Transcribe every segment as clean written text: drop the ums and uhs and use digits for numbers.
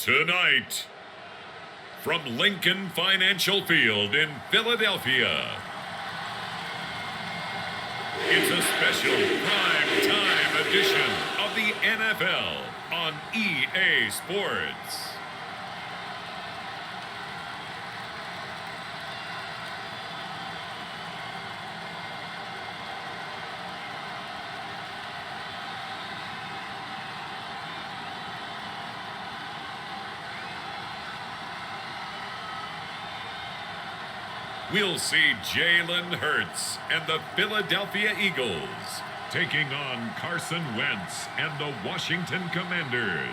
Tonight, from Lincoln Financial Field in Philadelphia, it's a special prime time edition of the NFL on EA Sports. We'll see Jalen Hurts and the Philadelphia Eagles taking on Carson Wentz and the Washington Commanders.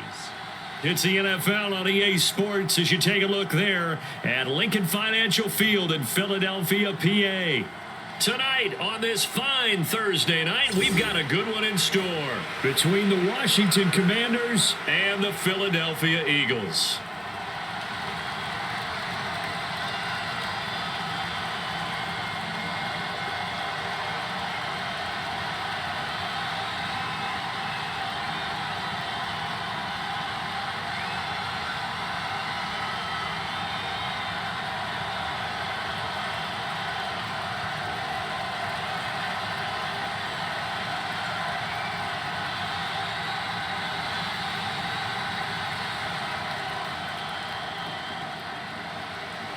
It's the NFL on EA Sports as you take a look there at Lincoln Financial Field in Philadelphia, PA. Tonight on this fine Thursday night, we've got a good one in store between the Washington Commanders and the Philadelphia Eagles.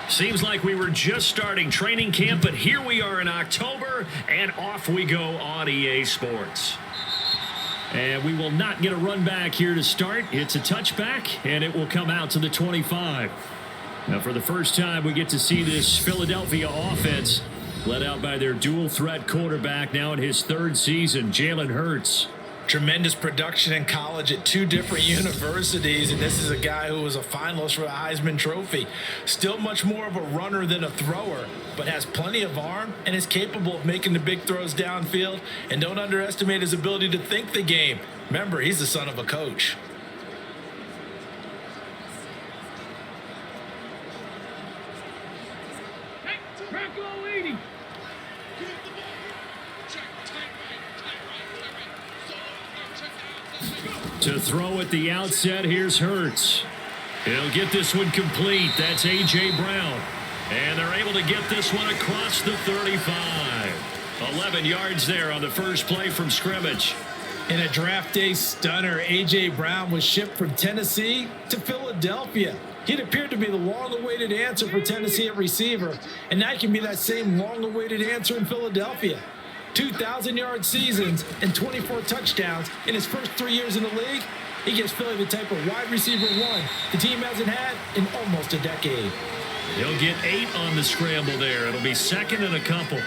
Seems like we were just starting training camp, but here we are in October, and off we go on EA Sports. And we will not get a run back here to start. It's a touchback, and it will come out to the 25. Now, for the first time, we get to see this Philadelphia offense led out by their dual-threat quarterback now in his third season, Jalen Hurts. Tremendous production in college at two different universities, and this is a guy who was a finalist for the Heisman Trophy. Still much more of a runner than a thrower, but has plenty of arm and is capable of making the big throws downfield. And don't underestimate his ability to think the game. Remember, he's the son of a coach. To throw at the outset, here's Hurts. He'll get this one complete. That's A.J. Brown. And they're able to get this one across the 35. 11 yards there on the first play from scrimmage. In a draft day stunner, A.J. Brown was shipped from Tennessee to Philadelphia. He'd appeared to be the long-awaited answer for Tennessee at receiver, and now he can be that same long-awaited answer in Philadelphia. 2,000-yard seasons and 24 touchdowns in his first 3 years in the league. He gives Philly the type of wide receiver one the team hasn't had in almost a decade. He'll get 8 on the scramble there. It'll be second and a couple.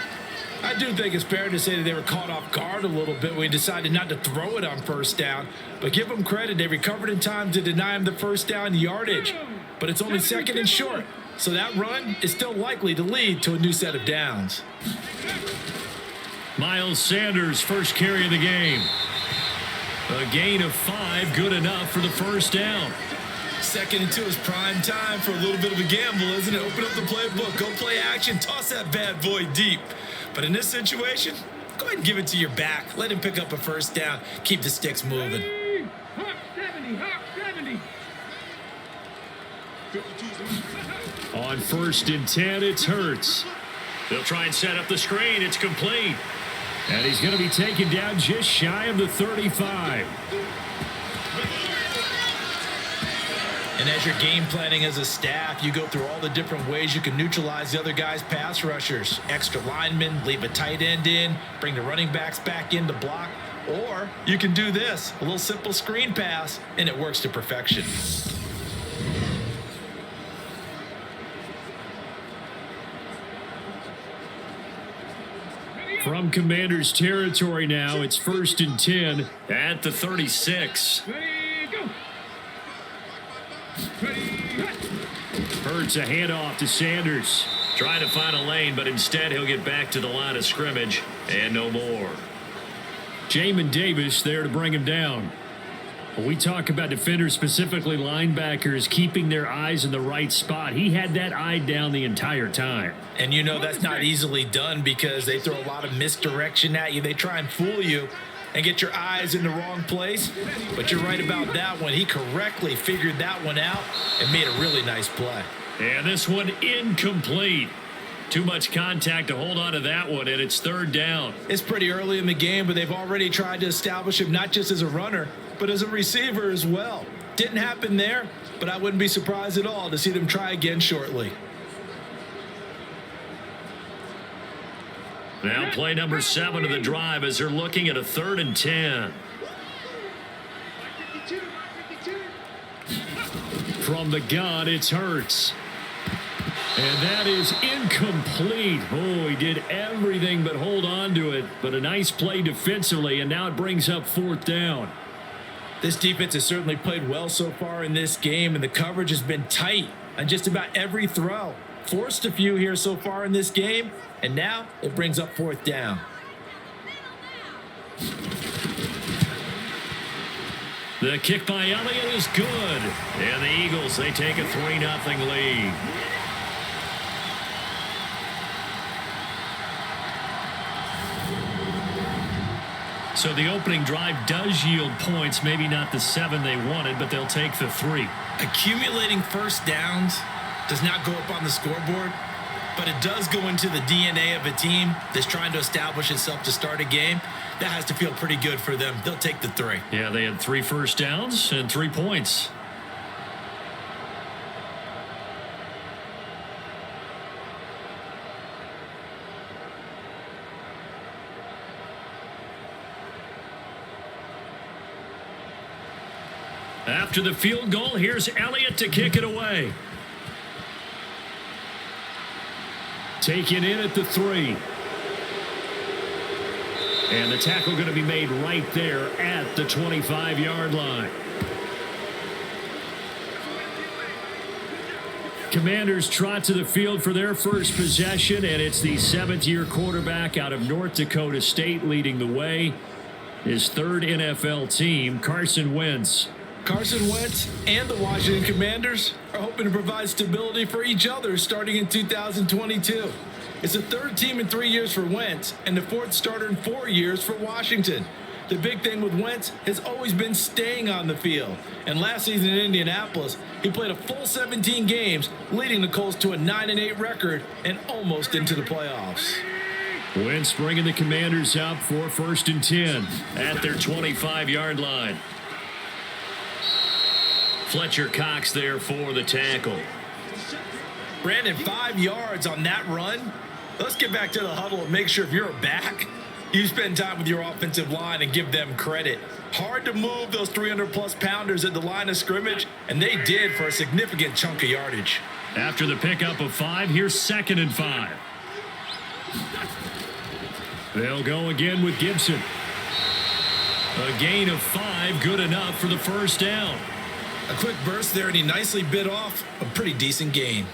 I do think it's fair to say that they were caught off guard a little bit when he decided not to throw it on first down. But give them credit, they recovered in time to deny him the first down yardage. But it's only second and short, so that run is still likely to lead to a new set of downs. Miles Sanders, first carry of the game. A gain of 5, good enough for the first down. Second and 2 is prime time for a little bit of a gamble, isn't it? Open up the playbook, go play action, toss that bad boy deep. But in this situation, go ahead and give it to your back. Let him pick up a first down. Keep the sticks moving. Hawk 70. On first and 10, it's Hurts. They'll try and set up the screen. It's complete. And he's going to be taken down just shy of the 35. And as you're game planning as a staff, you go through all the different ways you can neutralize the other guy's pass rushers. Extra linemen, leave a tight end in, bring the running backs back in to block. Or you can do this, a little simple screen pass, and it works to perfection. From Commanders territory now, it's first and 10 at the 36. Hurts a handoff to Sanders. Trying to find a lane, but instead he'll get back to the line of scrimmage and no more. Jamin Davis there to bring him down. When we talk about defenders, specifically linebackers, keeping their eyes in the right spot, he had that eye down the entire time. And you know that's not easily done because they throw a lot of misdirection at you. They try and fool you. and get your eyes in the wrong place. But you're right about that one. He correctly figured that one out and made a really nice play. And this one incomplete. Too much contact to hold on to that one, and it's third down. It's pretty early in the game, but they've already tried to establish him not just as a runner, but as a receiver as well. Didn't happen there, but I wouldn't be surprised at all to see them try again shortly. Now play number 7 of the drive as they're looking at a 3rd and 10. From the gun, it's Hurts. And that is incomplete. Oh, he did everything but hold on to it. But a nice play defensively, and now it brings up 4th down. This defense has certainly played well so far in this game, and the coverage has been tight on just about every throw. Forced a few here so far in this game, and now it brings up 4th down. The kick by Elliott is good. And the Eagles, they take a 3-0 lead. So the opening drive does yield points, maybe not the 7 they wanted, but they'll take the 3. Accumulating first downs does not go up on the scoreboard, but it does go into the DNA of a team that's trying to establish itself to start a game. That has to feel pretty good for them. They'll take the 3. Yeah, they had 3 first downs and 3 points. After the field goal, here's Elliott to kick it away. Taken in at the 3. And the tackle going to be made right there at the 25-yard line. Commanders trot to the field for their first possession, and it's the 7th-year quarterback out of North Dakota State leading the way. His 3rd NFL team, Carson Wentz. Carson Wentz and the Washington Commanders are hoping to provide stability for each other starting in 2022. It's the 3rd team in 3 years for Wentz and the 4th starter in 4 years for Washington. The big thing with Wentz has always been staying on the field. And last season in Indianapolis, he played a full 17 games, leading the Colts to a 9-8 record and almost into the playoffs. Wentz bringing the Commanders out for 1st and 10 at their 25-yard line. Fletcher Cox there for the tackle. Brandon, 5 yards on that run. Let's get back to the huddle and make sure if you're a back, you spend time with your offensive line and give them credit. Hard to move those 300-plus pounders at the line of scrimmage, and they did for a significant chunk of yardage. After the pickup of 5, here's 2nd and 5. They'll go again with Gibson. A gain of 5, good enough for the 1st down. A quick burst there, and he nicely bit off a pretty decent gain.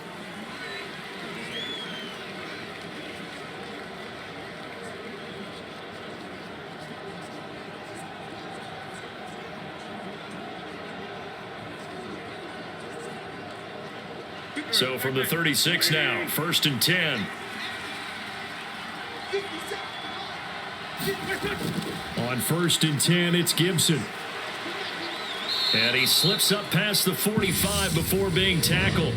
So from the 36 now, 1st and 10. On 1st and 10, it's Gibson. And he slips up past the 45 before being tackled.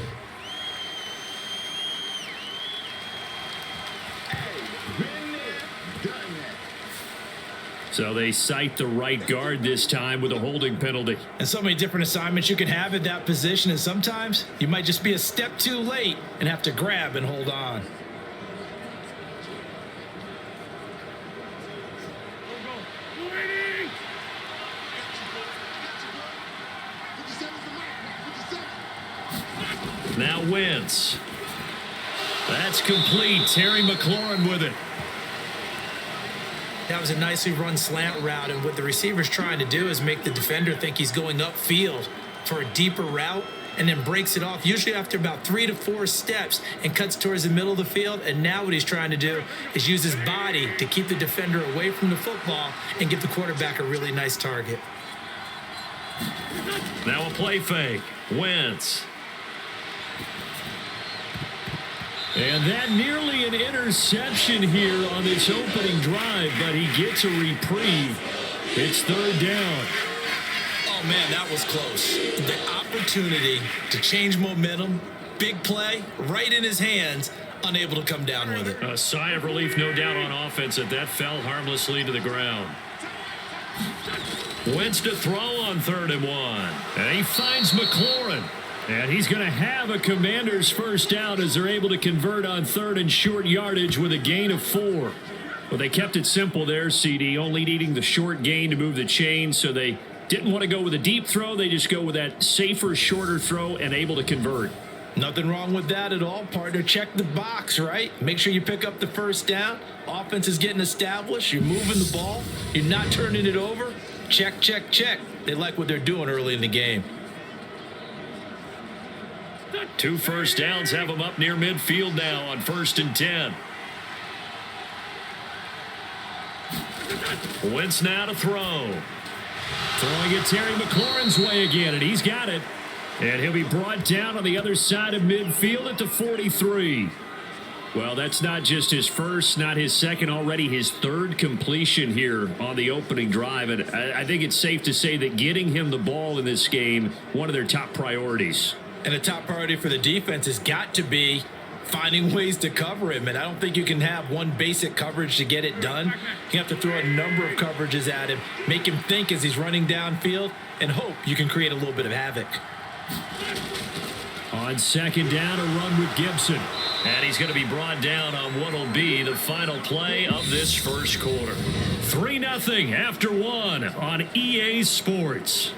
So they cite the right guard this time with a holding penalty. And so many different assignments you can have at that position, and sometimes you might just be a step too late and have to grab and hold on. Now Wentz. That's complete. Terry McLaurin with it. That was a nicely run slant route, and what the receiver's trying to do is make the defender think he's going upfield for a deeper route and then breaks it off, usually after about 3 to 4 steps, and cuts towards the middle of the field. And now what he's trying to do is use his body to keep the defender away from the football and give the quarterback a really nice target. Now a play fake. Wentz. And that nearly an interception here on this opening drive, but he gets a reprieve. It's third down. Oh, man, that was close. The opportunity to change momentum, big play, right in his hands, unable to come down with it. A sigh of relief, no doubt, on offense that fell harmlessly to the ground. Wentz to throw on 3rd and 1. And he finds McLaurin. And he's going to have a Commander's first down as they're able to convert on 3rd and short yardage with a gain of 4. Well, they kept it simple there, CD, only needing the short gain to move the chain, so they didn't want to go with a deep throw. They just go with that safer, shorter throw and able to convert. Nothing wrong with that at all, partner. Check the box, right? Make sure you pick up the first down. Offense is getting established. You're moving the ball. You're not turning it over. Check, check, check. They like what they're doing early in the game. 2 first downs have them up near midfield now on 1st and 10. Wentz now to throw. Throwing it Terry McLaurin's way again, and he's got it. And he'll be brought down on the other side of midfield at the 43. Well, that's not just his first, not his second, already his 3rd completion here on the opening drive. And I think it's safe to say that getting him the ball in this game, one of their top priorities. And a top priority for the defense has got to be finding ways to cover him. And I don't think you can have one basic coverage to get it done. You have to throw a number of coverages at him, make him think as he's running downfield, and hope you can create a little bit of havoc. On 2nd down, a run with Gibson. And he's going to be brought down on what will be the final play of this first quarter. 3-0 after 1 on EA Sports.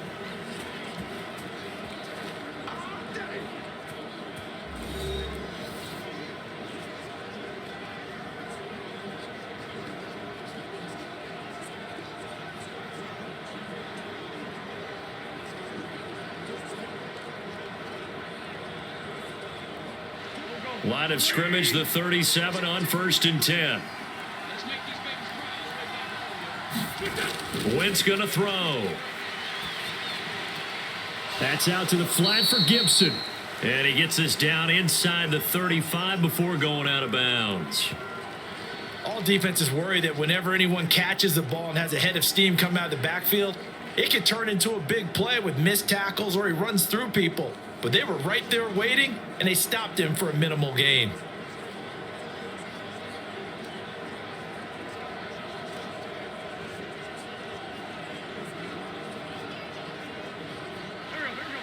Line of scrimmage, the 37 on 1st and 10. Wentz going to throw. That's out to the flat for Gibson. And he gets this down inside the 35 before going out of bounds. All defenses worry that whenever anyone catches the ball and has a head of steam come out of the backfield, it can turn into a big play with missed tackles or he runs through people. But they were right there waiting, and they stopped him for a minimal gain.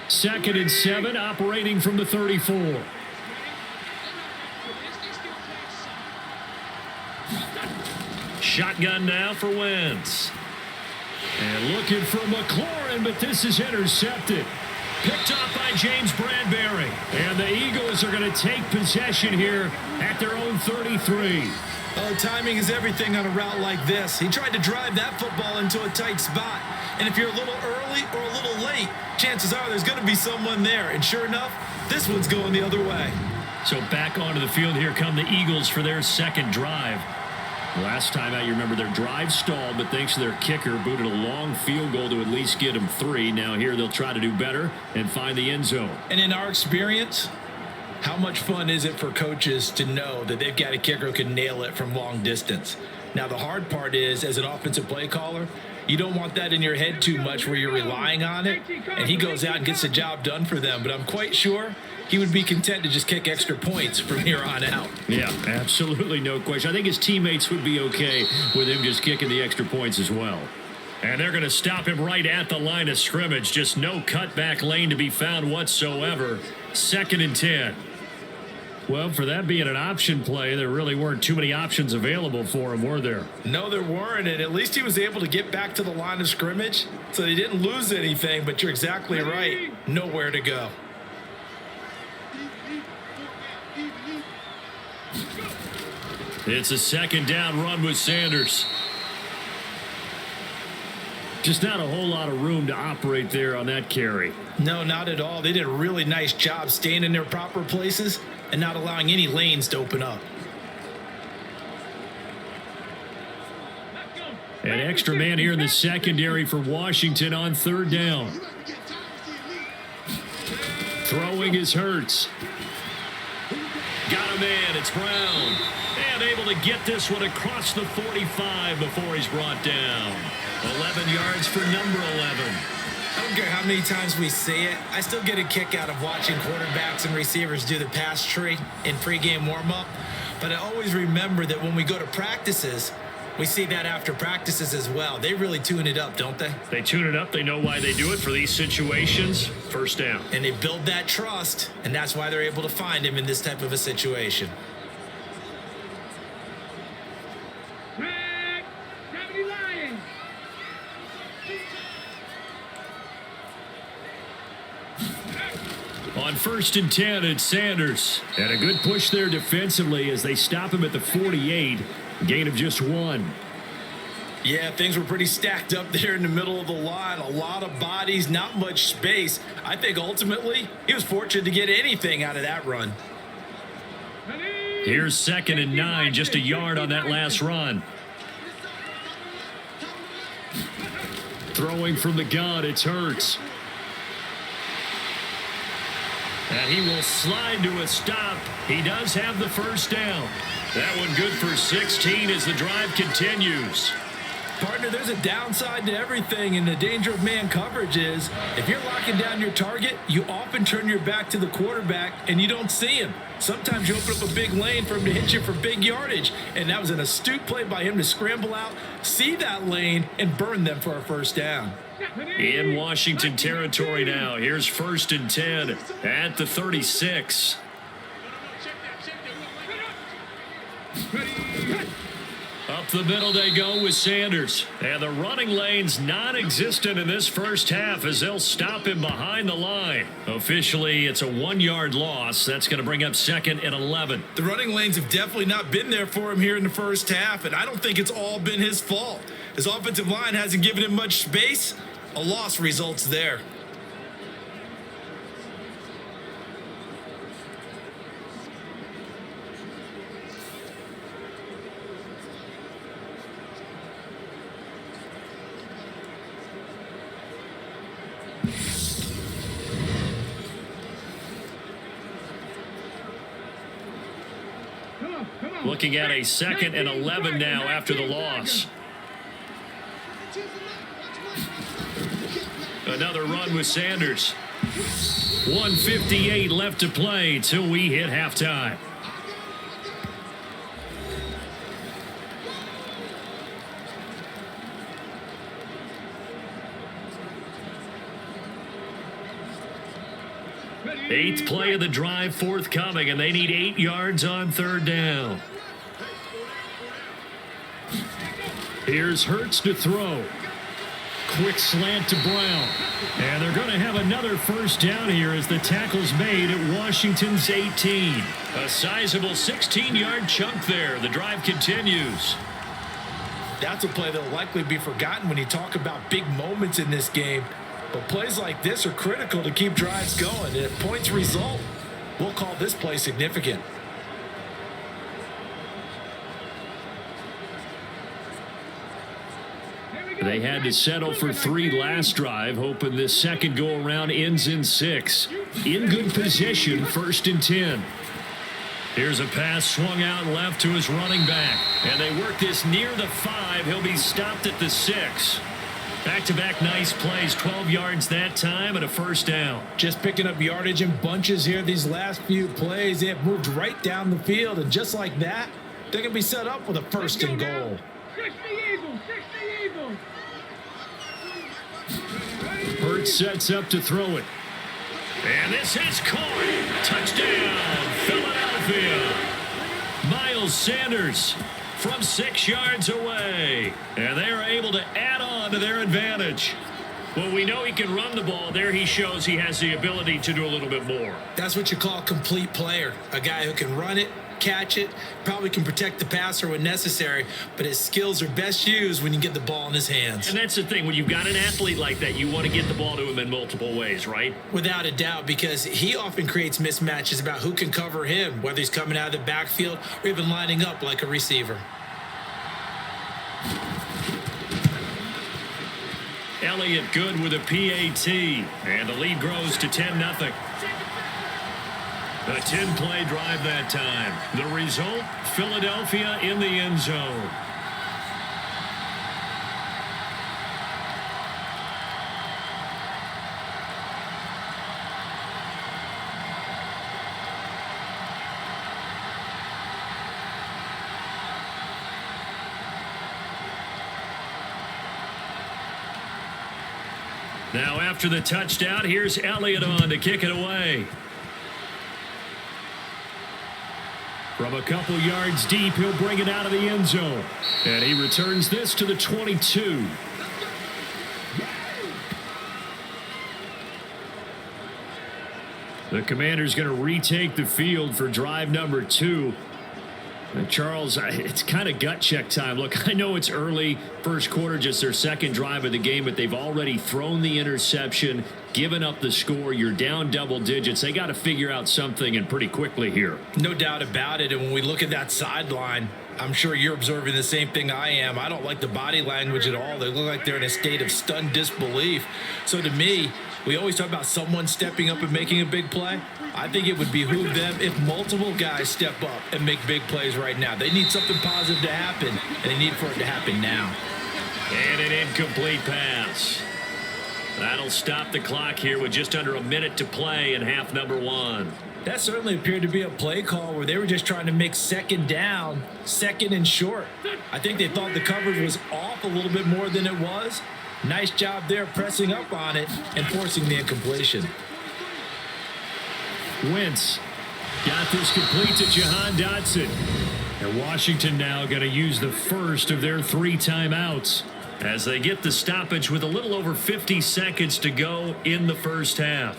Second and 7, operating from the 34. Shotgun now for Wentz. And looking for McLaurin, but this is intercepted. Picked off by James Bradbury. And the Eagles are going to take possession here at their own 33. Oh, timing is everything on a route like this. He tried to drive that football into a tight spot. And if you're a little early or a little late, chances are there's going to be someone there. And sure enough, this one's going the other way. So back onto the field, here come the Eagles for their second drive. Last time out, you remember their drive stalled, but thanks to their kicker, booted a long field goal to at least get them 3. Now here they'll try to do better and find the end zone. And in our experience, how much fun is it for coaches to know that they've got a kicker who can nail it from long distance? Now, the hard part is, as an offensive play caller, you don't want that in your head too much where you're relying on it, and he goes out and gets the job done for them. But I'm quite sure he would be content to just kick extra points from here on out. Yeah, absolutely, no question. I think his teammates would be okay with him just kicking the extra points as well. And they're going to stop him right at the line of scrimmage. Just no cutback lane to be found whatsoever. 2nd and 10. Well, for that being an option play, there really weren't too many options available for him, were there? No, there weren't, and at least he was able to get back to the line of scrimmage, so they didn't lose anything, but you're exactly right. Nowhere to go. It's a 2nd down run with Sanders. Just not a whole lot of room to operate there on that carry. No, not at all. They did a really nice job staying in their proper places and not allowing any lanes to open up. An extra man here in the secondary for Washington on 3rd down. Throwing is Hurts. Got a man. It's Brown. And able to get this one across the 45 before he's brought down. 11 yards for number 11. I don't care how many times we see it. I still get a kick out of watching quarterbacks and receivers do the pass tree in pregame warm-up. But I always remember that when we go to practices, we see that after practices as well. They really tune it up, don't they? They tune it up. They know why they do it for these situations. First down. And they build that trust, and that's why they're able to find him in this type of a situation. Red 70 Lions. On 1st and 10, it's Sanders. And a good push there defensively as they stop him at the 48. Gain of just 1. Yeah, things were pretty stacked up there in the middle of the line. A lot of bodies, not much space. I think ultimately he was fortunate to get anything out of that run. Here's 2nd and 9, just a yard on that last run. Throwing from the gun, it's Hurts. And he will slide to a stop. He does have the first down. That one good for 16 as the drive continues. Partner, there's a downside to everything, and the danger of man coverage is if you're locking down your target, you often turn your back to the quarterback and you don't see him. Sometimes you open up a big lane for him to hit you for big yardage, and that was an astute play by him to scramble out, see that lane, and burn them for a first down. In Washington territory now. Here's 1st and 10 at the 36. Up the middle they go with Sanders. And the running lane's non-existent in this first half as they'll stop him behind the line. Officially, it's a 1-yard loss. That's going to bring up 2nd and 11. The running lanes have definitely not been there for him here in the first half, and I don't think it's all been his fault. His offensive line hasn't given him much space. A loss results there. Looking at a 2nd and 11 now after the loss. Another run with Sanders. 1:58 left to play till we hit halftime. Eighth play of the drive forthcoming, and they need 8 yards on 3rd down. Here's Hurts to throw. Quick slant to Brown. And they're going to have another first down here as the tackle's made at Washington's 18. A sizable 16-yard chunk there. The drive continues. That's a play that will likely be forgotten when you talk about big moments in this game. But plays like this are critical to keep drives going. And if points result, we'll call this play significant. They had to settle for 3 last drive, hoping this second go-around ends in 6. In good position, 1st and 10. Here's a pass swung out left to his running back. And they work this near the 5. He'll be stopped at the 6. Back-to-back nice plays, 12 yards that time and a first down. Just picking up yardage in bunches here these last few plays. They have moved right down the field, and just like that, they're going to be set up with a 1st and goal. 60 Eagles, 60 Eagles. Hurts sets up to throw it. And this is caught. Touchdown, Philadelphia. Miles Sanders from 6 yards away. And they are able to add on to their advantage. Well, we know he can run the ball. There he shows he has the ability to do a little bit more. That's what you call a complete player. A guy who can run it, catch it, probably can protect the passer when necessary, but his skills are best used when you get the ball in his hands. And that's the thing. When you've got an athlete like that, you want to get the ball to him in multiple ways, right? Without a doubt, because he often creates mismatches about who can cover him, whether he's coming out of the backfield or even lining up like a receiver. Elliott good with a PAT, and the lead grows to 10-0. A 10-play drive that time. The result, Philadelphia in the end zone. Now after the touchdown, here's Elliott on to kick it away. From a couple yards deep, he'll bring it out of the end zone. And he returns this to the 22. The Commander's going to retake the field for drive number 2. Charles, it's kind of gut check time. Look, I know it's early, first quarter, just their second drive of the game, but they've already thrown the interception, given up the score. You're down double digits. They got to figure out something, and pretty quickly here. No doubt about it. And when we look at that sideline, I'm sure you're observing the same thing I am. I don't like the body language at all. They look like they're in a state of stunned disbelief. So to me, we always talk about someone stepping up and making a big play. I think it would behoove them if multiple guys step up and make big plays right now. They need something positive to happen, and they need for it to happen now. And an incomplete pass. That'll stop the clock here with just under a minute to play in half number 1. That certainly appeared to be a play call where they were just trying to make second down, second and short. I think they thought the coverage was off a little bit more than it was. Nice job there pressing up on it and forcing the incompletion. Wentz got this complete to Jahan Dotson. And Washington now going to use the first of their 3 timeouts as they get the stoppage with a little over 50 seconds to go in the first half.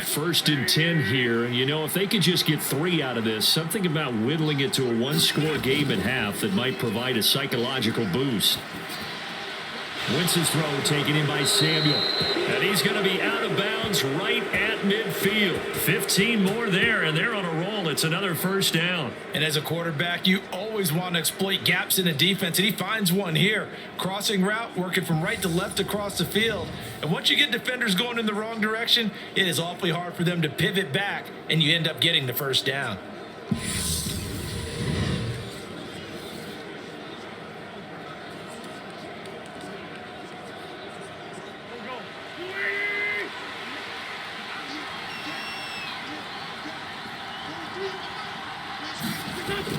First and 10 here, and you know, if they could just get 3 out of this, something about whittling it to a 1-score game at half that might provide a psychological boost. Wentz's throw taken in by Samuel, and he's going to be out of bounds right at midfield. 15 more there, and they're on a roll. It's another first down. And as a quarterback, you always want to exploit gaps in a defense, and he finds one here. Crossing route, working from right to left across the field. And once you get defenders going in the wrong direction, it is awfully hard for them to pivot back, and you end up getting the first down.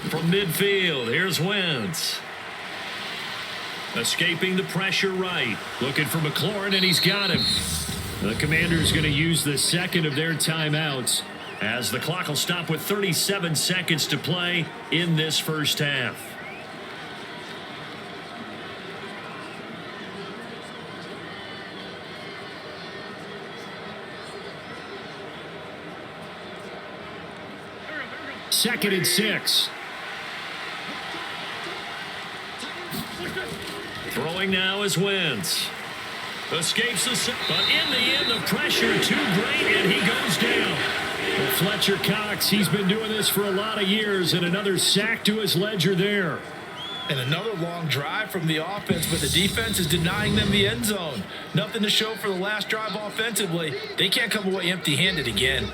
From midfield, here's Wentz. Escaping the pressure right. Looking for McLaurin, and he's got him. The Commander's going to use the second of their timeouts as the clock will stop with 37 seconds to play in this first half. Second and 6. Throwing now is Wentz. Escapes the... But in the end, the pressure too great, and he goes down. Well, Fletcher Cox, he's been doing this for a lot of years, and another sack to his ledger there. And another long drive from the offense, but the defense is denying them the end zone. Nothing to show for the last drive offensively. They can't come away empty-handed again.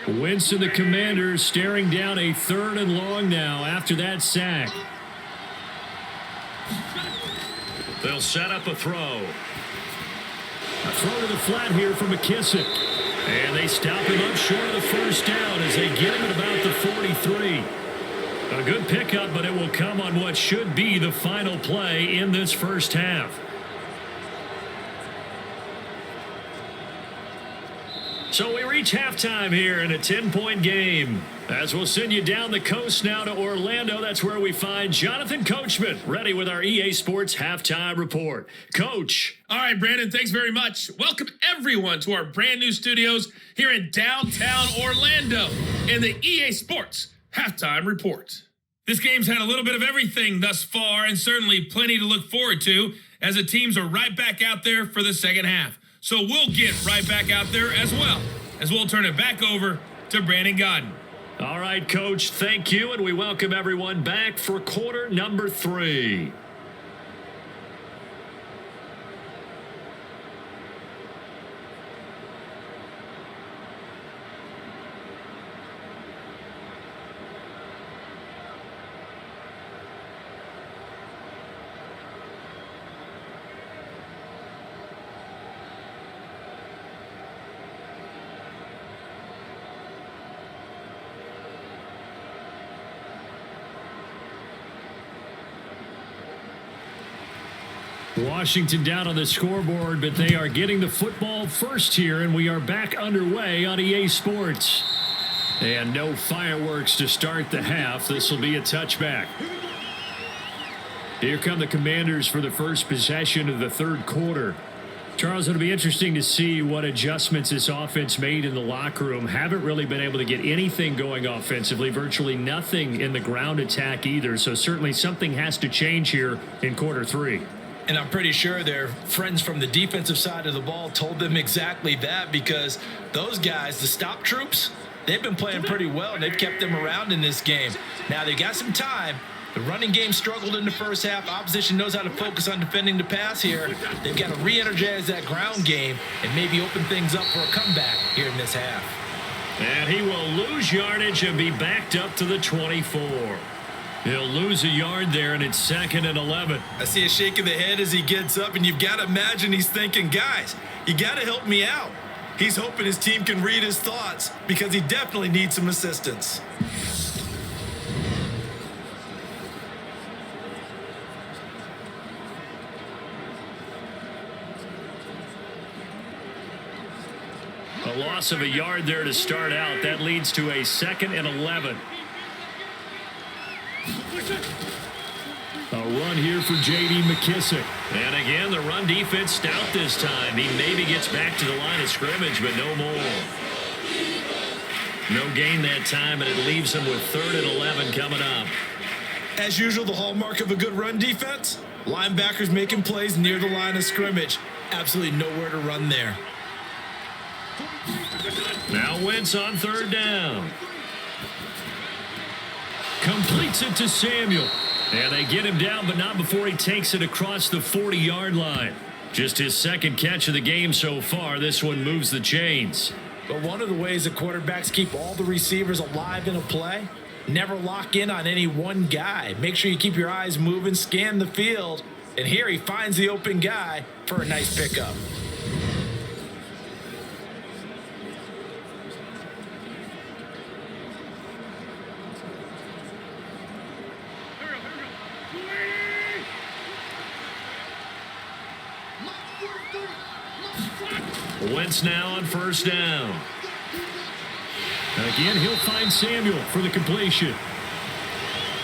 Wentz and the Commanders staring down a 3rd and long now after that sack. They'll set up a throw. A throw to the flat here for McKissick. And they stop him up short of the first down as they get him at about the 43. A good pickup, but it will come on what should be the final play in this first half. So we reach halftime here in a 10-point game. As we'll send you down the coast now to Orlando, that's where we find Jonathan Coachman, ready with our EA Sports Halftime Report. Coach. All right, Brandon, thanks very much. Welcome, everyone, to our brand new studios here in downtown Orlando in the EA Sports Halftime Report. This game's had a little bit of everything thus far, and certainly plenty to look forward to, as the teams are right back out there for the second half. So we'll get right back out there as well, as we'll turn it back over to Brandon Godden. All right, Coach, thank you, and we welcome everyone back for quarter number 3. Washington down on the scoreboard, but they are getting the football first here, and we are back underway on EA Sports. And no fireworks to start the half. This will be a touchback. Here come the Commanders for the first possession of the third quarter. Charles, it'll be interesting to see what adjustments this offense made in the locker room. Haven't really been able to get anything going offensively, virtually nothing in the ground attack either. So certainly something has to change here in quarter 3. And I'm pretty sure their friends from the defensive side of the ball told them exactly that, because those guys, the stop troops, they've been playing pretty well, and they've kept them around in this game. Now, they got some time. The running game struggled in the first half. Opposition knows how to focus on defending the pass here. They've got to re-energize that ground game and maybe open things up for a comeback here in this half. And he will lose yardage and be backed up to the 24. He'll lose a yard there, and it's 2nd and 11. I see a shake of the head as he gets up, and you've got to imagine he's thinking, guys, you got to help me out. He's hoping his team can read his thoughts, because he definitely needs some assistance. A loss of a yard there to start out. That leads to a 2nd and 11. A run here for J.D. McKissick. And again, the run defense stout this time. He maybe gets back to the line of scrimmage, but no more. No gain that time, and it leaves him with 3rd and 11 coming up. As usual, the hallmark of a good run defense, linebackers making plays near the line of scrimmage. Absolutely nowhere to run there. Now Wentz on 3rd down. Completes it to Samuel. And they get him down, but not before he takes it across the 40-yard line. Just his 2nd catch of the game so far. This one moves the chains. But one of the ways that quarterbacks keep all the receivers alive in a play, never lock in on any one guy. Make sure you keep your eyes moving, scan the field. And here he finds the open guy for a nice pickup. Wentz now on 1st down. Again, he'll find Samuel for the completion.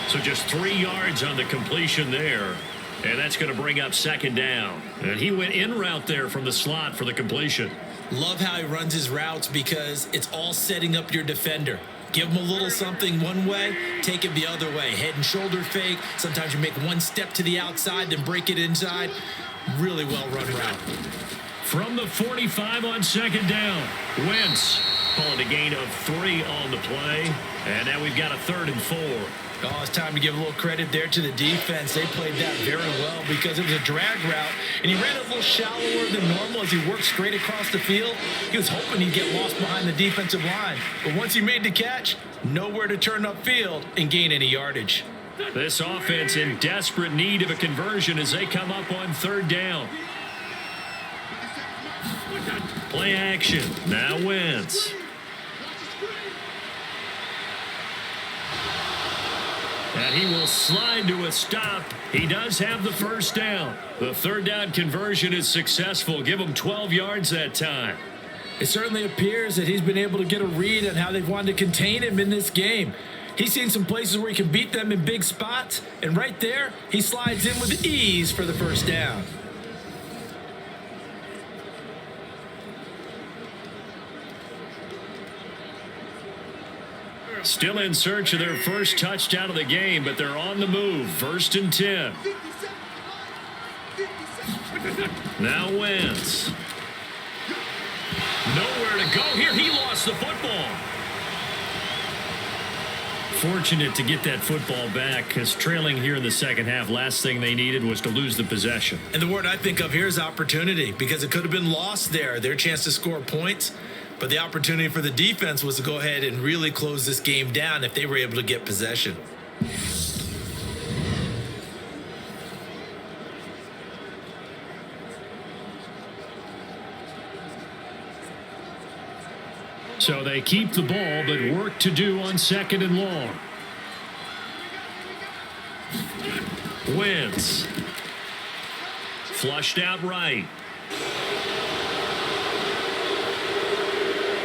So just 3 yards on the completion there. And that's going to bring up 2nd down. And he went in route there from the slot for the completion. Love how he runs his routes, because it's all setting up your defender. Give him a little something one way, take it the other way. Head and shoulder fake. Sometimes you make one step to the outside, then break it inside. Really well run route. From the 45 on 2nd down, Wentz calling a gain of 3 on the play. And now we've got a 3rd and 4. Oh, it's time to give a little credit there to the defense. They played that very well, because it was a drag route, and he ran a little shallower than normal as he worked straight across the field. He was hoping he'd get lost behind the defensive line, but once he made the catch, nowhere to turn upfield and gain any yardage. This offense in desperate need of a conversion as they come up on 3rd down. Play action. Now Wentz. And he will slide to a stop. He does have the 1st down. The 3rd down conversion is successful. Give him 12 yards that time. It certainly appears that he's been able to get a read on how they've wanted to contain him in this game. He's seen some places where he can beat them in big spots, and right there, he slides in with ease for the 1st down. Still in search of their first touchdown of the game, but they're on the move. 1st and 10. Now Wentz. Nowhere to go here. He lost the football. Fortunate to get that football back, because trailing here in the second half, last thing they needed was to lose the possession. And the word I think of here is opportunity, because it could have been lost there. Their chance to score points, but the opportunity for the defense was to go ahead and really close this game down if they were able to get possession. So they keep the ball, but work to do on 2nd and long. Wentz. Flushed out right.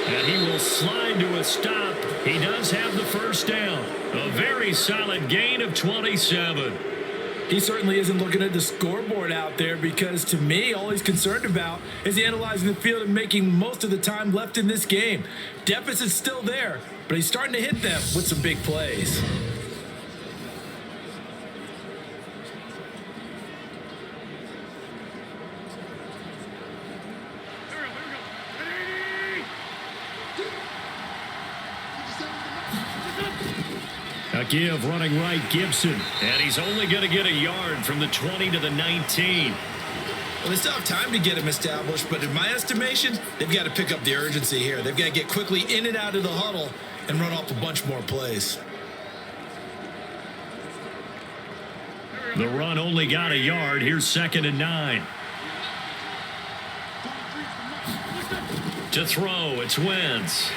And he will slide to a stop. He does have the first down. A very solid gain of 27. He certainly isn't looking at the scoreboard out there, because to me, all he's concerned about is analyzing the field and making most of the time left in this game. Deficit's still there, but he's starting to hit them with some big plays. A give running right, Gibson. And he's only going to get a yard from the 20 to the 19. Well, they still have time to get him established, but in my estimation, they've got to pick up the urgency here. They've got to get quickly in and out of the huddle and run off a bunch more plays. The run only got a yard. Here's 2nd and 9. To throw, it's Wentz.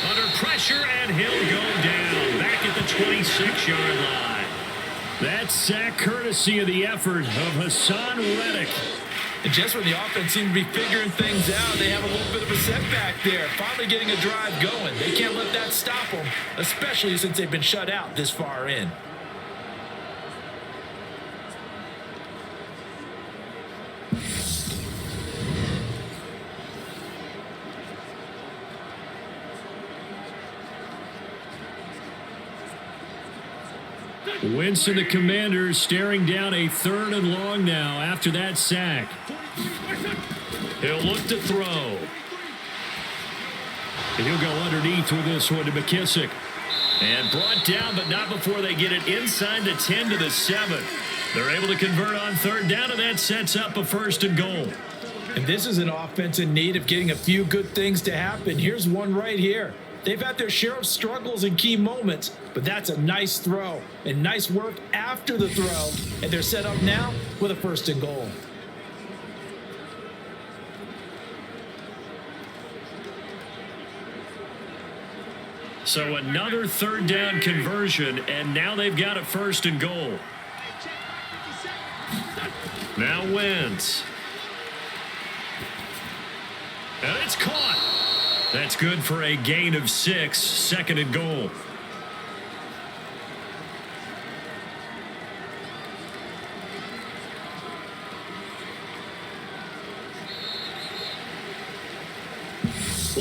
Under pressure, and he'll go down back at the 26-yard line. That sack courtesy of the effort of Hassan Reddick. And just when the offense seemed to be figuring things out, they have a little bit of a setback there. Finally getting a drive going. They can't let that stop them, especially since they've been shut out this far in. Wentz and the Commanders staring down a 3rd and long now after that sack. He'll look to throw. And he'll go underneath with this one to McKissick. And brought down, but not before they get it inside the 10 to the 7. They're able to convert on 3rd down, and that sets up a 1st and goal. And this is an offense in need of getting a few good things to happen. Here's one right here. They've had their share of struggles in key moments, but that's a nice throw and nice work after the throw. And they're set up now with a 1st and goal. So another 3rd down conversion, and now they've got a 1st and goal. Now Wentz. And it's caught. That's good for a gain of 6, 2nd and goal.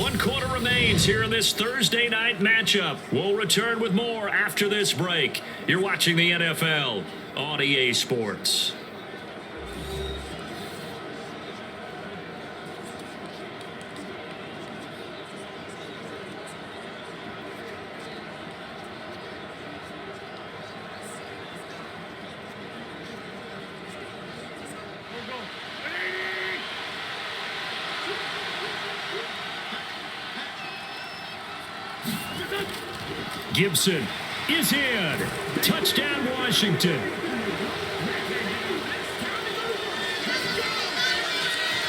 One quarter remains here in this Thursday night matchup. We'll return with more after this break. You're watching the NFL on EA Sports. Gibson is in. Touchdown, Washington.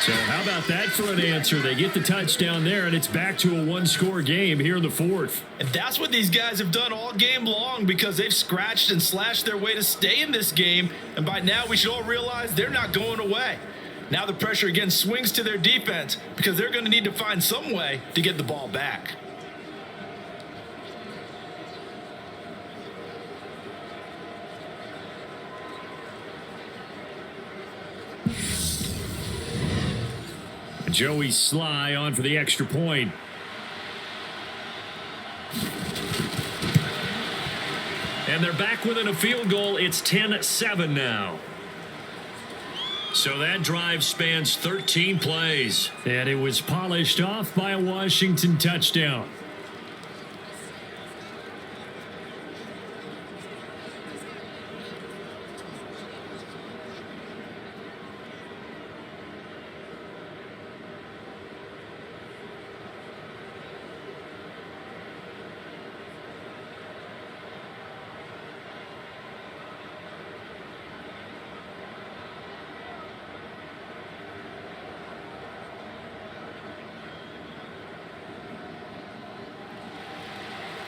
So how about that for an answer? They get the touchdown there, and it's back to a one-score game here in the 4th. And that's what these guys have done all game long, because they've scratched and slashed their way to stay in this game. And by now, we should all realize they're not going away. Now the pressure again swings to their defense, because they're going to need to find some way to get the ball back. Joey Sly on for the extra point. And they're back within a field goal. It's 10-7 now. So that drive spans 13 plays. And it was polished off by a Washington touchdown.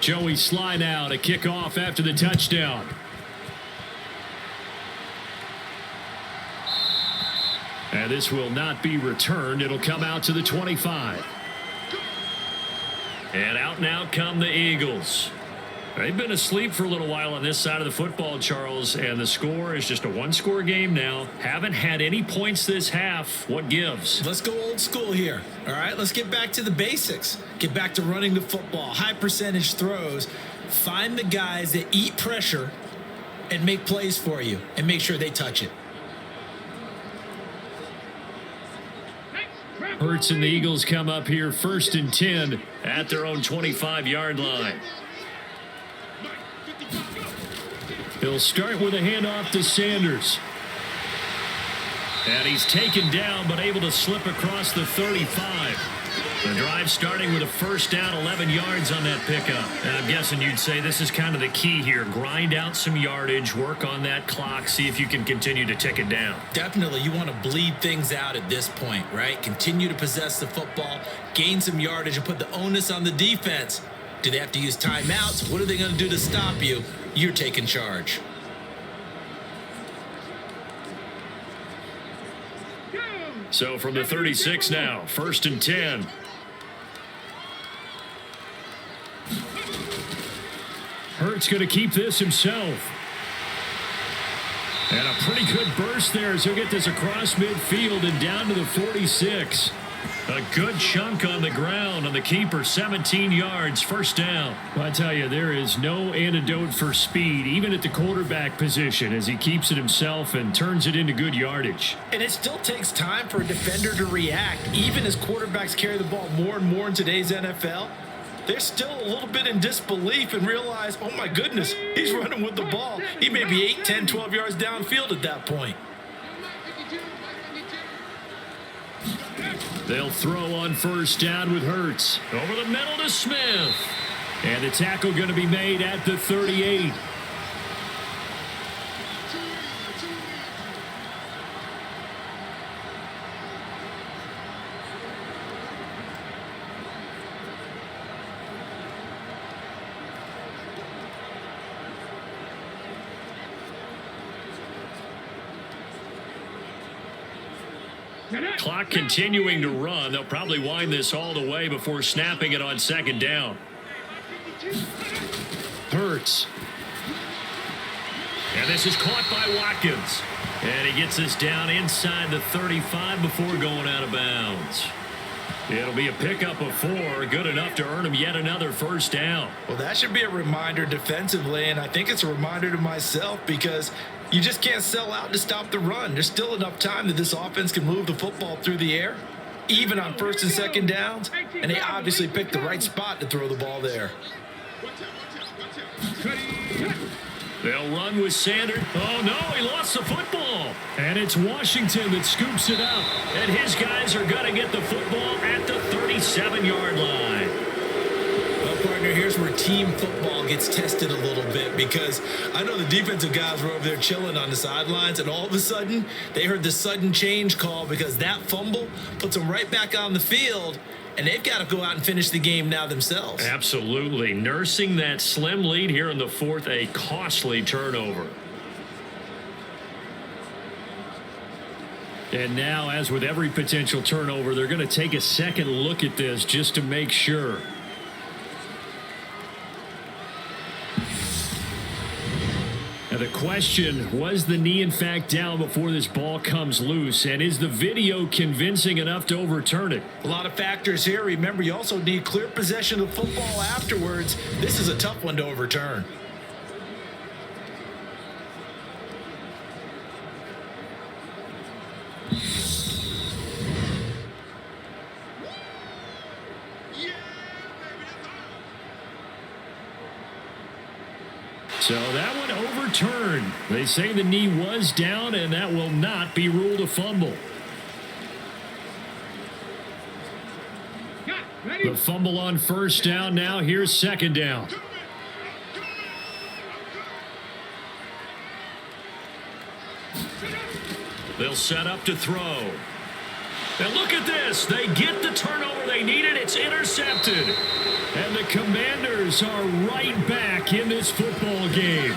Joey slide out, a kickoff after the touchdown. And this will not be returned. It'll come out to the 25. And out and out come the Eagles. They've been asleep for a little while on this side of the football, Charles, and the score is just a one-score game now. Haven't had any points this half. What gives? Let's go old school here. All right, let's get back to the basics. Get back to running the football, high percentage throws. Find the guys that eat pressure and make plays for you and make sure they touch it. Hurts and the Eagles come up here 1st and 10 at their own 25-yard line. He'll start with a handoff to Sanders. And he's taken down but able to slip across the 35. The drive starting with a first down, 11 yards on that pickup. And I'm guessing you'd say this is kind of the key here. Grind out some yardage, work on that clock, see if you can continue to tick it down. Definitely, you want to bleed things out at this point, right? Continue to possess the football, gain some yardage, and put the onus on the defense. Do they have to use timeouts? What are they going to do to stop you? You're taking charge. So from the 36 now, 1st and 10. Hurts going to keep this himself. And a pretty good burst there as he'll get this across midfield and down to the 46. A good chunk on the ground on the keeper, 17 yards, first down. Well, I tell you, there is no antidote for speed, even at the quarterback position, as he keeps it himself and turns it into good yardage. And it still takes time for a defender to react. Even as quarterbacks carry the ball more and more in today's NFL, they're still a little bit in disbelief and realize, oh my goodness, he's running with the ball. He may be 8, 10, 12 yards downfield at that point. They'll throw on first down with Hurts. Over the middle to Smith. And the tackle going to be made at the 38. Clock continuing to run. They'll probably wind this all the way before snapping it on second down. Hurts. And this is caught by Watkins. And he gets this down inside the 35 before going out of bounds. It'll be a pickup of 4, good enough to earn him yet another first down. Well, that should be a reminder defensively, and I think it's a reminder to myself because you just can't sell out to stop the run. There's still enough time that this offense can move the football through the air, even on first and second downs, and they obviously picked the right spot to throw the ball there. They'll run with Sanders. Oh, no, he lost the football. And it's Washington that scoops it up. And his guys are going to get the football at the 37-yard line. Well, partner, here's where team football gets tested a little bit because I know the defensive guys were over there chilling on the sidelines, and all of a sudden, they heard the sudden change call because that fumble puts them right back on the field. And they've got to go out and finish the game now themselves. Absolutely. Nursing that slim lead here in the fourth, a costly turnover. And now, as with every potential turnover, they're going to take a second look at this just to make sure. Now the question, was the knee in fact down before this ball comes loose? And is the video convincing enough to overturn it? A lot of factors here. Remember, you also need clear possession of the football afterwards. This is a tough one to overturn. So that one overturned. They say the knee was down, and that will not be ruled a fumble. The fumble on first down. Now here's second down. They'll set up to throw. And look at this. They get the turnover they needed. It's intercepted. And the Commanders are right back in this football game.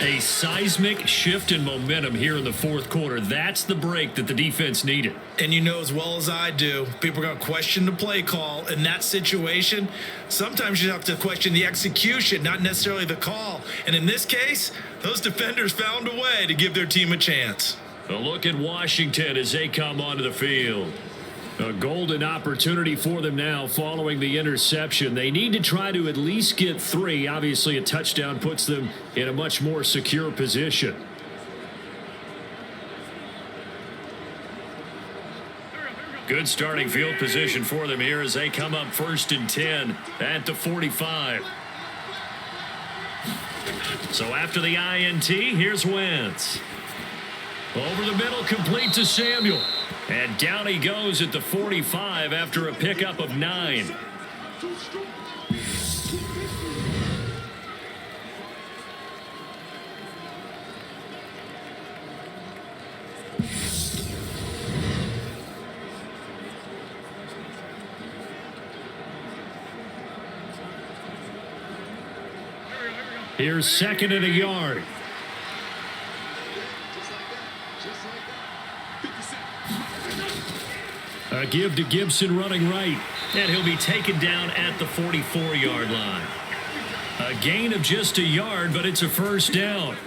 A seismic shift in momentum here in the fourth quarter. That's the break that the defense needed. And you know as well as I do, people are going to question the play call in that situation. Sometimes you have to question the execution, not necessarily the call. And in this case, those defenders found a way to give their team a chance. A look at Washington as they come onto the field. A golden opportunity for them now following the interception. They need to try to at least get 3. Obviously, a touchdown puts them in a much more secure position. Good starting field position for them here as they come up 1st and 10 at the 45. So after the INT, here's Wentz. Over the middle, complete to Samuel. And down he goes at the 45 after a pickup of 9. Here's second and a yard. A give to Gibson running right. And he'll be taken down at the 44-yard line. A gain of just a yard, but it's a first down.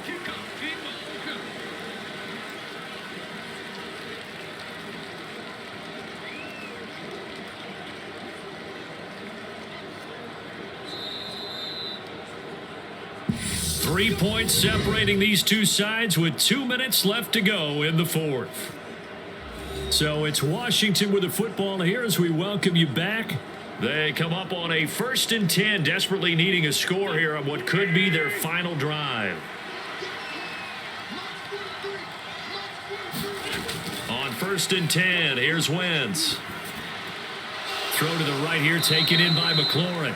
Three points separating these two sides with 2 minutes left to go in the fourth. So it's Washington with the football here as we welcome you back. They come up on a 1st and 10, desperately needing a score here on what could be their final drive. On 1st and 10, here's Wentz. Throw to the right here, taken in by McLaurin.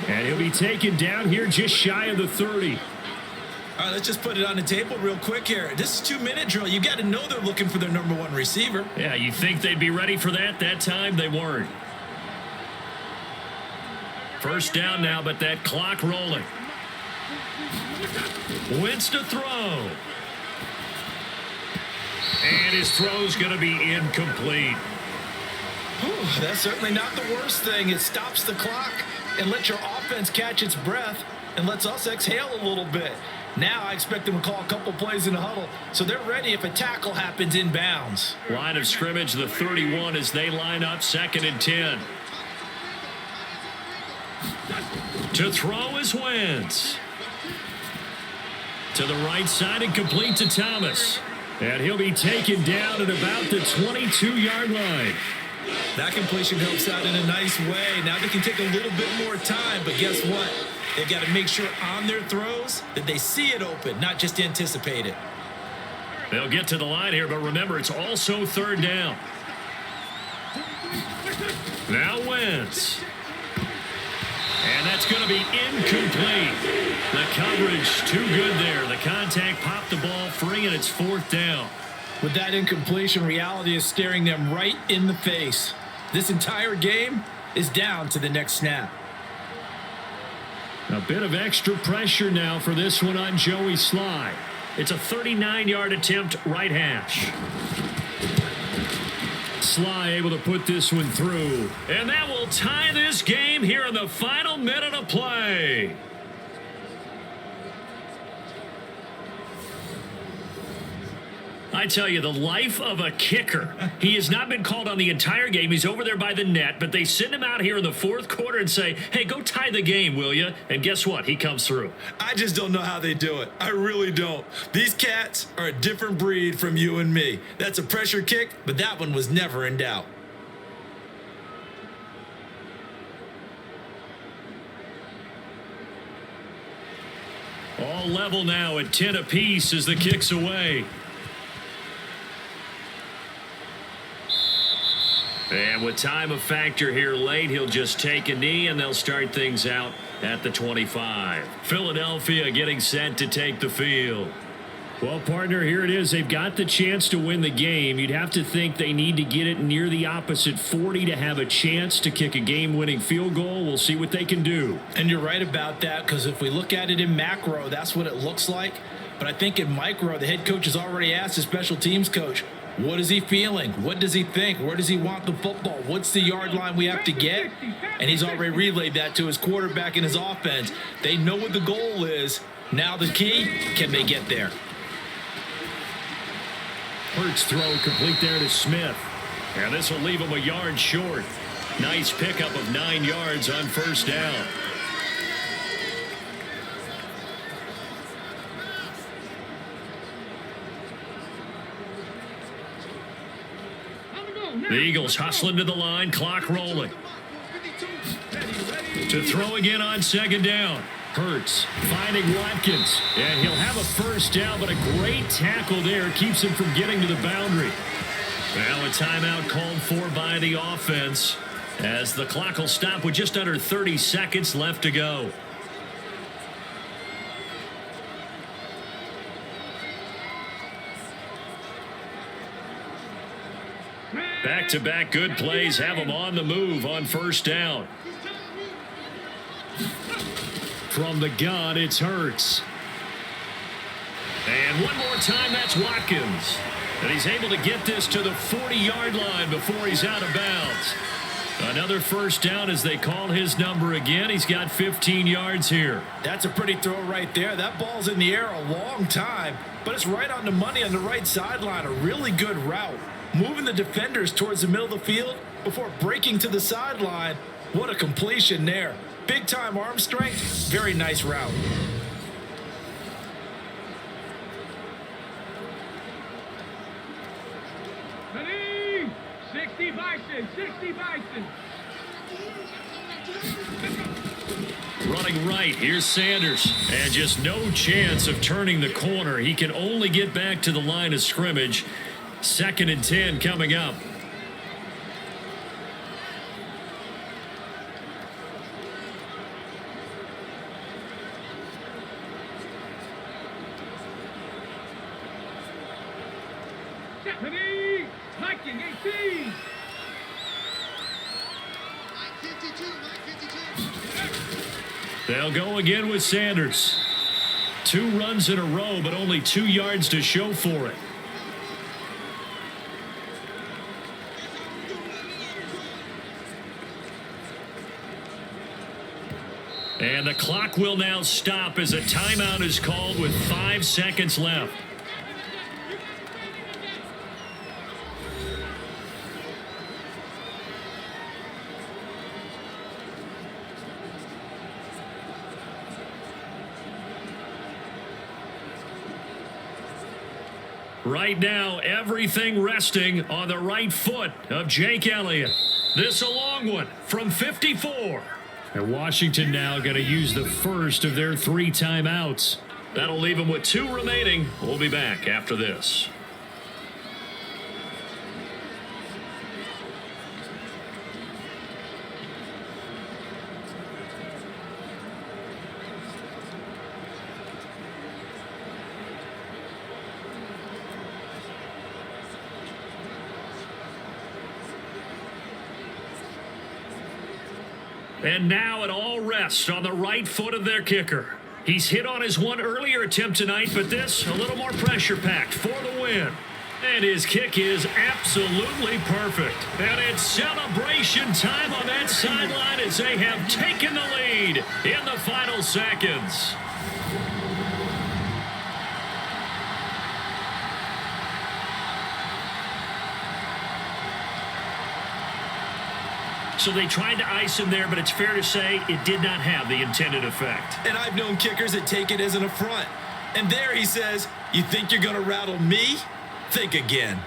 And he'll be taken down here just shy of the 30. All right, let's just put it on the table real quick here. This is 2-minute drill. You got to know they're looking for their number 1 receiver. Yeah, you think they'd be ready for that? That time they weren't. First down now, but that clock rolling. Wentz to throw. And his throw's going to be incomplete. Whew, that's certainly not the worst thing. It stops the clock and lets your offense catch its breath and lets us exhale a little bit. Now I expect them to call a couple plays in the huddle, so they're ready if a tackle happens in bounds. Line of scrimmage, the 31 as they line up 2nd and 10. To throw is Wentz. To the right side and complete to Thomas. And he'll be taken down at about the 22-yard line. That completion comes out in a nice way. Now they can take a little bit more time, but guess what? They've got to make sure on their throws that they see it open, not just anticipate it. They'll get to the line here, but remember, it's also 3rd down. Now Wentz. And that's going to be incomplete. The coverage too good there. The contact popped the ball free, and it's 4th down. With that incompletion, reality is staring them right in the face. This entire game is down to the next snap. A bit of extra pressure now for this one on Joey Sly. It's a 39-yard attempt right hash. Sly able to put this one through. And that will tie this game here in the final minute of play. I tell you, the life of a kicker. He has not been called on the entire game. He's over there by the net, but they send him out here in the 4th quarter and say, hey, go tie the game, will you? And guess what? He comes through. I just don't know how they do it. I really don't. These cats are a different breed from you and me. That's a pressure kick, but that one was never in doubt. All level now at 10 apiece as the kick's away. And with time a factor here late, he'll just take a knee and they'll start things out at the 25. Philadelphia getting set to take the field. Well, partner, here it is. They've got the chance to win the game. You'd have to think they need to get it near the opposite 40 to have a chance to kick a game-winning field goal. We'll see what they can do. And you're right about that, because if we look at it in macro, that's what it looks like. But I think in micro, the head coach has already asked the special teams coach, what is he feeling? What does he think? Where does he want the football? What's the yard line we have to get? And he's already relayed that to his quarterback and his offense. They know what the goal is. Now the key, can they get there? Hurts throw complete there to Smith. And this will leave him a yard short. Nice pickup of 9 yards on first down. The Eagles hustling to the line, clock rolling. To throw again on second down. Hurts finding Watkins, and he'll have a first down, but a great tackle there keeps him from getting to the boundary. Now a timeout called for by the offense as the clock will stop with just under 30 seconds left to go. Back-to-back good plays have them on the move on first down. From the gun, it's Hurts. And one more time, that's Watkins. And he's able to get this to the 40-yard line before he's out of bounds. Another first down as they call his number again. He's got 15 yards here. That's a pretty throw right there. That ball's in the air a long time, but it's right on the money on the right sideline. A really good route. Moving the defenders towards the middle of the field before breaking to the sideline. What a completion there. Big-time arm strength. Very nice route. Ready? 60 Bison, 60 Bison. Running right, here's Sanders. And just no chance of turning the corner. He can only get back to the line of scrimmage. 2nd and 10 coming up. Ready? Viking 18. They'll go again with Sanders. 2 runs in a row, but only 2 yards to show for it. And the clock will now stop as a timeout is called with 5 seconds left. Right now, everything resting on the right foot of Jake Elliott. This a long one from 54. And Washington now going to use the first of their 3 timeouts. That'll leave them with 2 remaining. We'll be back after this. And now it all rests on the right foot of their kicker. He's hit on his one earlier attempt tonight, but this a little more pressure-packed for the win. And his kick is absolutely perfect. And it's celebration time on that sideline as they have taken the lead in the final seconds. So they tried to ice him there, but it's fair to say it did not have the intended effect. And I've known kickers that take it as an affront. And there he says, you think you're going to rattle me? Think again.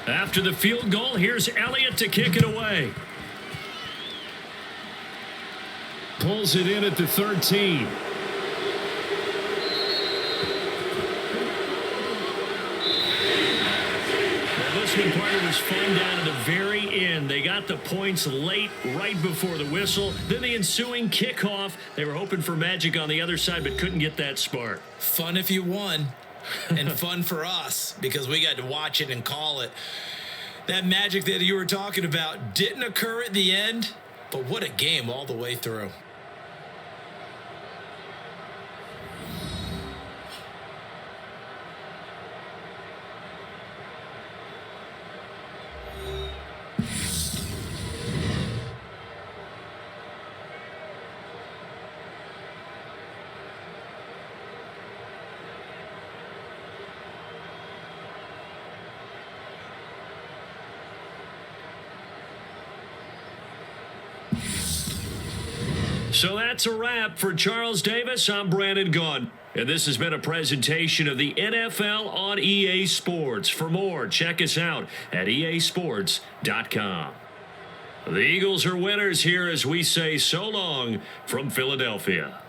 After the field goal, here's Elliott to kick it away. Pulls it in at the 13. This one, partner, was fun down at the very end. They got the points late, right before the whistle. Then the ensuing kickoff. They were hoping for magic on the other side, but couldn't get that spark. Fun if you won, and fun for us because we got to watch it and call it. That magic that you were talking about didn't occur at the end, but what a game all the way through. So that's a wrap for Charles Davis. I'm Brandon Gaudin. And this has been a presentation of the NFL on EA Sports. For more, check us out at easports.com. The Eagles are winners here as we say so long from Philadelphia.